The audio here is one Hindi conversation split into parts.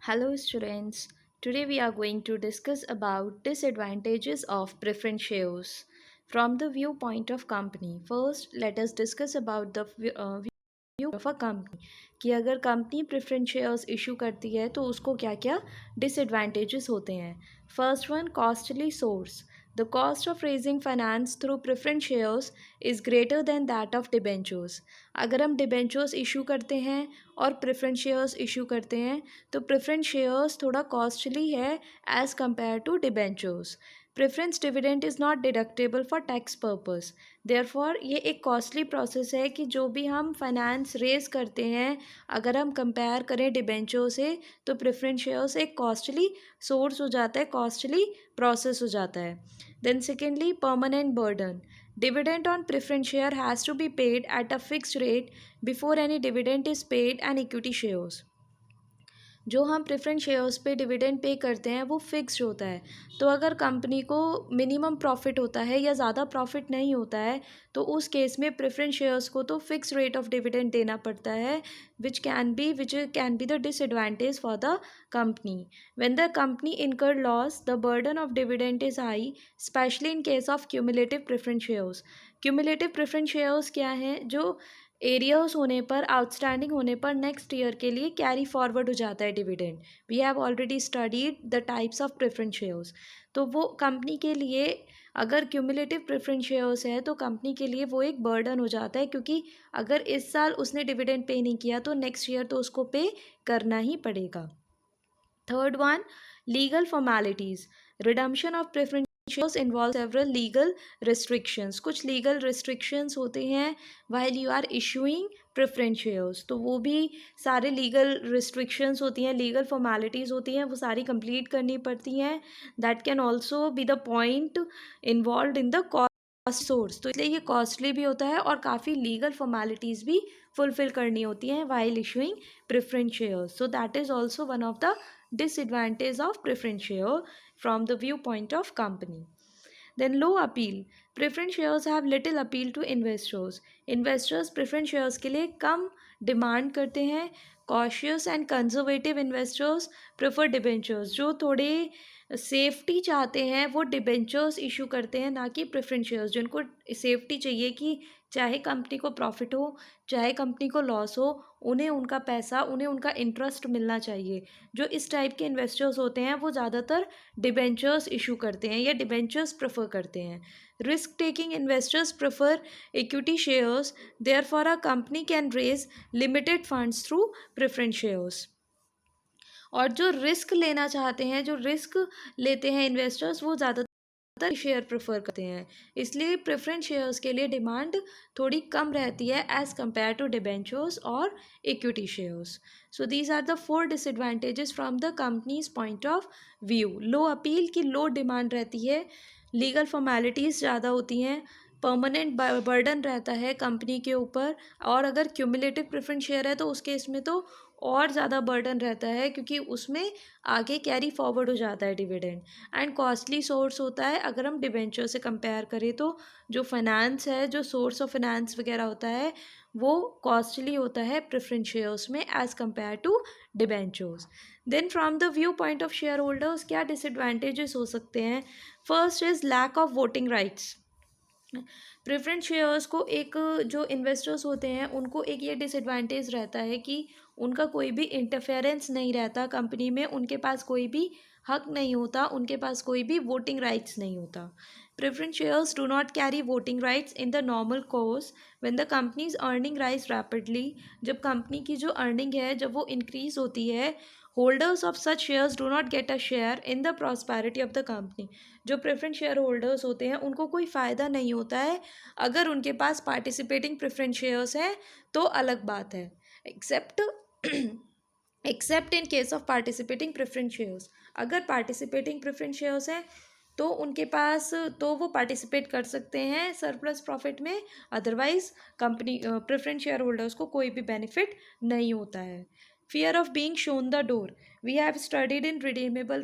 Hello students. Today we are going to discuss about disadvantages of preference shares from the viewpoint of company. First, let us discuss about the view of a company कि अगर कंपनी प्रेफरेंस शेयर्स इशू करती है तो उसको क्या क्या डिसएडवांटेजेस होते हैं. First one, costly source. The cost of raising finance through preference shares is greater than that of debentures. अगर हम debentures इशू करते हैं और preference shares इशू करते हैं तो preference shares थोड़ा costly है as compared to debentures. Preference dividend is not deductible for tax purpose. Therefore ये एक कॉस्टली प्रोसेस है कि जो भी हम फाइनेंस रेज करते हैं अगर हम कंपेयर करें डिबेंचर से तो प्रेफरेंस शेयर्स एक कॉस्टली सोर्स हो जाता है, कॉस्टली प्रोसेस हो जाता है. Then secondly, permanent burden. Dividend on preference share has to be paid at a fixed rate before any dividend is paid and equity shares. जो हम प्रेफरेंस शेयर्स पे डिविडेंड पे करते हैं वो फिक्स्ड होता है. तो अगर कंपनी को मिनिमम प्रॉफिट होता है या ज़्यादा प्रॉफिट नहीं होता है तो उस केस में प्रेफरेंस शेयर्स को तो फिक्स रेट ऑफ डिविडेंड देना पड़ता है which can be the disadvantage for the company. When the company incurred loss the burden of dividend is high, specially in case of cumulative preference shares. Cumulative preference shares क्या हैं? जो एरियर्स होने पर, आउटस्टैंडिंग होने पर नेक्स्ट ईयर के लिए कैरी फॉरवर्ड हो जाता है dividend. We have already studied the types of preference shares. तो वो कंपनी के लिए अगर क्यूमुलेटिव प्रेफरेंस शेयर्स है तो कंपनी के लिए वो एक बर्डन हो जाता है, क्योंकि अगर इस साल उसने डिविडेंड पे नहीं किया तो नेक्स्ट ईयर तो उसको पे करना ही पड़ेगा. Third one, legal formalities. Redemption of preference shares involve several legal restrictions. कुछ लीगल रिस्ट्रिक्शंस होते हैं while you are issuing preference shares. तो वो भी सारे लीगल रिस्ट्रिक्शंस होती हैं, लीगल फॉर्मेलिटीज़ होती हैं, वो सारी कंप्लीट करनी पड़ती हैं. That can also be the point involve in the cost source. तो इसलिए ये कॉस्टली भी होता है और काफ़ी लीगल फॉर्मेलिटीज़ भी फुलफिल करनी होती हैं while issuing preference shares. So that is also one of the disadvantage of preference share from the viewpoint of company. Then low appeal. Preference shares have little appeal to investors. Investors preference shares के लिए कम डिमांड करते हैं. Cautious and conservative investors prefer debentures. जो थोड़े सेफ्टी चाहते हैं वो डिबेंचर्स इशू करते हैं, ना कि प्रेफरेंस शेयर्स. जिनको सेफ्टी चाहिए कि चाहे कंपनी को प्रॉफिट हो चाहे कंपनी को लॉस हो, उन्हें उनका पैसा, उन्हें उनका इंटरेस्ट मिलना चाहिए. जो इस टाइप के इन्वेस्टर्स होते हैं वो ज़्यादातर डिबेंचर्स इशू करते हैं या डिबेंचर्स प्रेफर करते हैं. Risk taking investors prefer equity shares. Therefore a company can raise limited funds through preference shares. और जो रिस्क लेना चाहते हैं, जो रिस्क लेते हैं इन्वेस्टर्स, वो ज़्यादातर शेयर प्रेफर करते हैं. इसलिए प्रेफरेंस शेयर्स के लिए डिमांड थोड़ी कम रहती है एज़ कम्पेयर टू डिबेंचर्स और equity shares. So these are the 4 disadvantages from the company's point of view. Low appeal की लो डिमांड रहती है, लीगल फॉर्मेलिटीज़ ज़्यादा होती हैं, परमानेंट बर्डन रहता है कंपनी के ऊपर, और अगर क्यूमुलेटिव प्रेफरेंस शेयर है तो उस केस में तो और ज़्यादा बर्डन रहता है क्योंकि उसमें आगे कैरी फॉरवर्ड हो जाता है डिविडेंड. एंड कॉस्टली सोर्स होता है अगर हम डिबेंचर से कंपेयर करें तो. जो फाइनेंस है, जो सोर्स ऑफ फाइनेंस वगैरह होता है वो कॉस्टली होता है प्रेफरेंस शेयर्स में as compare to debentures. Then from the view point of share holders क्या डिसएडवांटेजेस हो सकते हैं? First is lack of voting rights. Preference shares को एक, जो इन्वेस्टर्स होते हैं उनको एक ये डिसएडवांटेज रहता है कि उनका कोई भी इंटरफेरेंस नहीं रहता कंपनी में, उनके पास कोई भी हक नहीं होता, उनके पास कोई भी वोटिंग राइट्स नहीं होता. Preference shares do not carry voting rights in the normal course when the company is earning rise rapidly. जब कंपनी की जो अर्निंग है जब वो इंक्रीज होती है, holders of such shares do not get a share in the prosperity of the company. जो प्रेफरेंस शेयर होल्डर्स होते हैं उनको कोई फ़ायदा नहीं होता है. अगर उनके पास पार्टिसिपेटिंग प्रेफरेंस शेयर्स हैं तो अलग बात है, except except in case of participating preference shares. अगर पार्टिसिपेटिंग प्रेफरेंस शेयर्स हैं तो उनके पास, तो वो पार्टिसिपेट कर सकते हैं सरप्लस प्रॉफिट में. Otherwise company preference share holders को कोई भी बेनिफिट नहीं होता है. Fear of being shown the door. We have studied in redeemable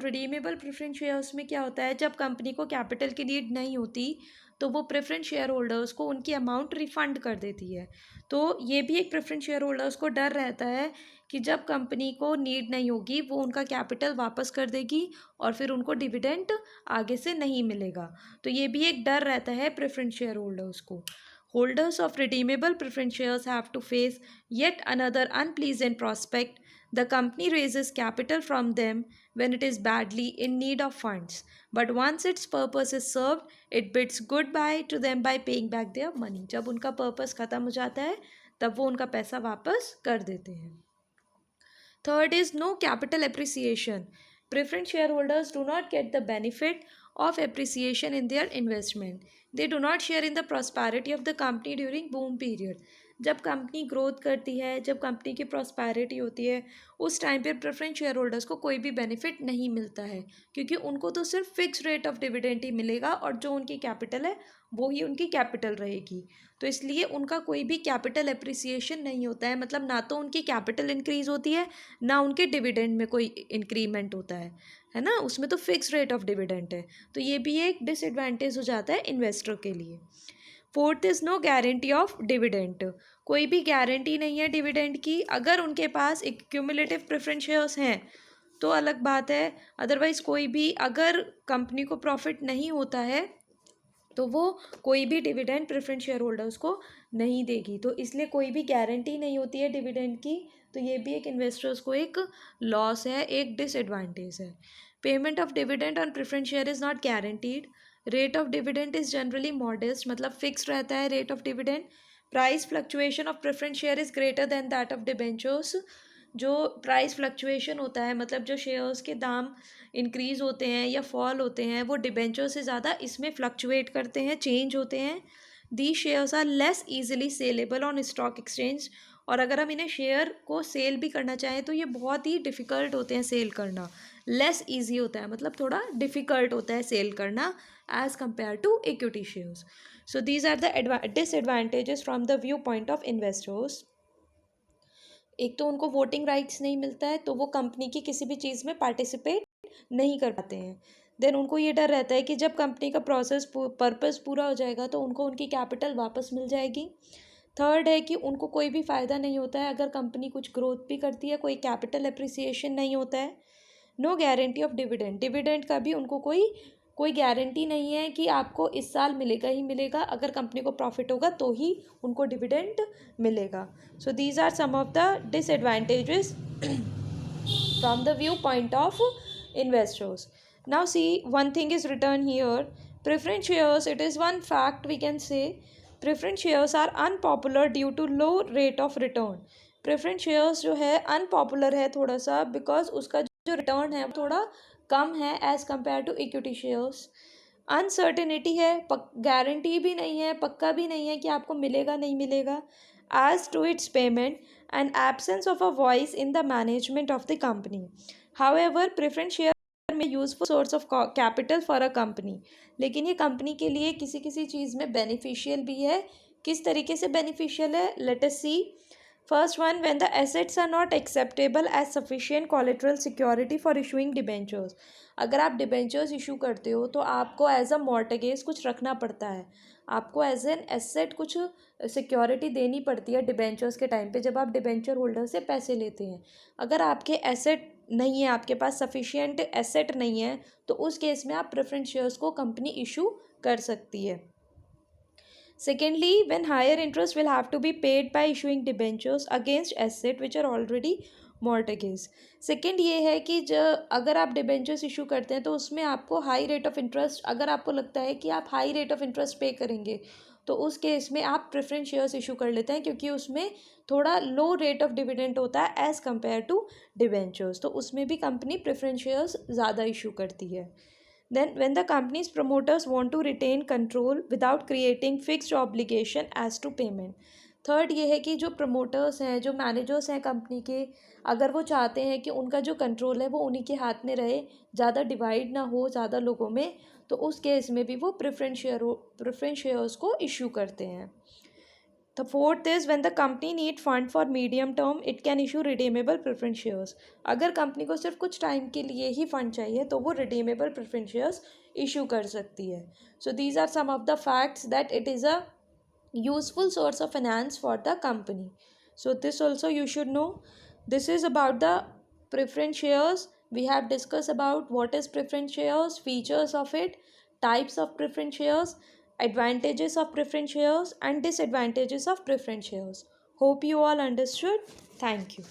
preference shares में क्या होता है, जब कंपनी को कैपिटल की नीड नहीं होती तो वो प्रेफरेंस शेयर होल्डर्स को उनकी अमाउंट रिफंड कर देती है। तो ये भी एक प्रेफरेंस शेयर होल्डर्स को डर रहता है कि जब कंपनी को नीड नहीं होगी वो उनका कैपिटल वापस कर देगी और फिर उनको डिविडेंड आगे से नहीं मिलेगा। तो ये भी एक डर रहता है प्रेफरेंस शेयर होल्डर्स को। Holders of redeemable preference shares have to face yet another unpleasant prospect. The company raises capital from them when it is badly in need of funds. But once its purpose is served, it bids goodbye to them by paying back their money. जब उनका पर्पस ख़त्म हो जाता है तब वो उनका पैसा वापस कर देते हैं। Third is no capital appreciation. Preference shareholders do not get the benefit of appreciation in their investment. They do not share in the prosperity of the company during boom period. जब कंपनी ग्रोथ करती है, जब कंपनी की प्रॉस्पैरिटी होती है, उस टाइम पर प्रेफरेंस शेयर होल्डर्स को कोई भी बेनिफिट नहीं मिलता है, क्योंकि उनको तो सिर्फ फिक्स रेट ऑफ डिविडेंड ही मिलेगा और जो उनकी कैपिटल है वो ही उनकी कैपिटल रहेगी। तो इसलिए उनका कोई भी कैपिटल एप्रिसिएशन नहीं होता है, मतलब ना तो उनकी कैपिटल इंक्रीज़ होती है ना उनके डिविडेंड में कोई इंक्रीमेंट होता है ना, उसमें तो फिक्स रेट ऑफ डिविडेंड है। तो ये भी एक डिसएडवांटेज हो जाता है इन्वेस्टर के लिए। Fourth is no guarantee of dividend. कोई भी गारंटी नहीं है डिविडेंड की। अगर उनके पास एक क्यूमुलेटिव प्रेफरेंस शेयर्स हैं तो अलग बात है, अदरवाइज़ कोई भी अगर कंपनी को प्रॉफिट नहीं होता है तो वो कोई भी डिविडेंड प्रेफरेंस शेयर होल्डर्स को नहीं देगी। तो इसलिए कोई भी गारंटी नहीं होती है डिविडेंड की। तो ये भी एक इन्वेस्टर्स को एक लॉस है, एक डिसएडवांटेज है। Payment of dividend on preference share is not guaranteed. Rate of dividend is generally modest, मतलब फिक्स रहता है rate of dividend. Price fluctuation of preference share is greater than that of debentures. जो प्राइस फ्लक्चुएशन होता है, मतलब जो शेयर्स के दाम इंक्रीज़ होते हैं या फॉल होते हैं, वो डिबेंचर से ज़्यादा इसमें फ्लक्चुएट करते हैं, चेंज होते हैं। The shares are less easily saleable on stock exchange. और अगर हम इन्हें शेयर को सेल भी करना चाहें तो ये बहुत ही डिफ़िकल्ट होते हैं सेल करना। लेस ईजी होता है मतलब थोड़ा डिफ़िकल्ट होता है सेल करना as compare to equity shares. So these are the disadvantages from the view point of investors. एक तो उनको वोटिंग राइट्स नहीं मिलता है, तो वो कंपनी की किसी भी चीज़ में पार्टिसिपेट नहीं कर पाते हैं। देन उनको ये डर रहता है कि जब कंपनी का पर्पस पूरा हो जाएगा तो उनको उनकी कैपिटल वापस मिल जाएगी। थर्ड है कि उनको कोई भी फ़ायदा नहीं होता है अगर कंपनी कुछ ग्रोथ भी करती है, कोई कैपिटल एप्रिसिएशन नहीं होता है। No guarantee of dividend. Dividend का भी उनको कोई गारंटी नहीं है कि आपको इस साल मिलेगा ही मिलेगा। अगर कंपनी को प्रॉफिट होगा तो ही उनको डिविडेंड मिलेगा। So these are some of the disadvantages from the viewpoint of investors. Now see, one thing is written here. Preference shares, it is one fact we can say. Preference shares are unpopular due to low rate of return. Preference shares जो है unpopular है थोड़ा सा, because उसका जो रिटर्न है थोड़ा कम है as compare to equity shares. Uncertainty है, गारंटी भी नहीं है, पक्का भी नहीं है कि आपको मिलेगा नहीं मिलेगा। as to its payment and absence of a voice in the management of the company. However, preference share में useful source of capital for a company. लेकिन ये कंपनी के लिए किसी किसी चीज़ में बेनिफिशियल भी है। किस तरीके से बेनिफिशियल है, let us see. First one, when the assets are not acceptable as sufficient collateral security for issuing debentures. अगर आप डिबेंचर्स इशू करते हो तो आपको एज अ मॉर्टगेज कुछ रखना पड़ता है, आपको एज एन एसेट कुछ सिक्योरिटी देनी पड़ती है डिबेंचर्स के टाइम पे जब आप डिबेंचर होल्डर से पैसे लेते हैं। अगर आपके एसेट नहीं है, आपके पास सफिशिएंट एसेट नहीं है, तो उस केस में आप प्रेफरेंस शेयर्स को कंपनी इशू कर सकती है। Secondly, when higher interest will have to be paid by issuing debentures against asset which are already mortgage. Second ये है कि अगर आप डिबेंचर्स इशू करते हैं तो उसमें आपको हाई रेट ऑफ इंटरेस्ट, अगर आपको लगता है कि आप हाई रेट ऑफ इंटरेस्ट पे करेंगे तो उस केस में आप प्रेफरेंस शेयर्स इशू कर लेते हैं, क्योंकि उसमें थोड़ा लो रेट ऑफ डिविडेंड होता है एज़ कम्पेयर टू डिबेंचर्स। तो उसमें भी कंपनी प्रेफरेंस शेयर्स ज़्यादा इशू करती है। Then, when the company's promoters want to retain control without creating fixed obligation as to payment. Third ये है कि जो प्रमोटर्स हैं, जो मैनेजर्स हैं कंपनी के, अगर वो चाहते हैं कि उनका जो कंट्रोल है वो उन्हीं के हाथ में रहे, ज़्यादा डिवाइड ना हो ज़्यादा लोगों में, तो उस केस में भी वो प्रेफरेंस शेयर्स को इशू करते हैं। The fourth is when the company need fund for medium term, it can issue redeemable preference shares. अगर कंपनी को सिर्फ कुछ टाइम के लिए ही फंड चाहिए तो वो redeemable preference shares इशू कर सकती है. So these are some of the facts that it is a useful source of finance for the company. So this also you should know. This is about the preference shares. We have discussed about what is preference shares, features of it, types of preference shares, advantages of preference shares, and disadvantages of preference shares. Hope you all understood. Thank you.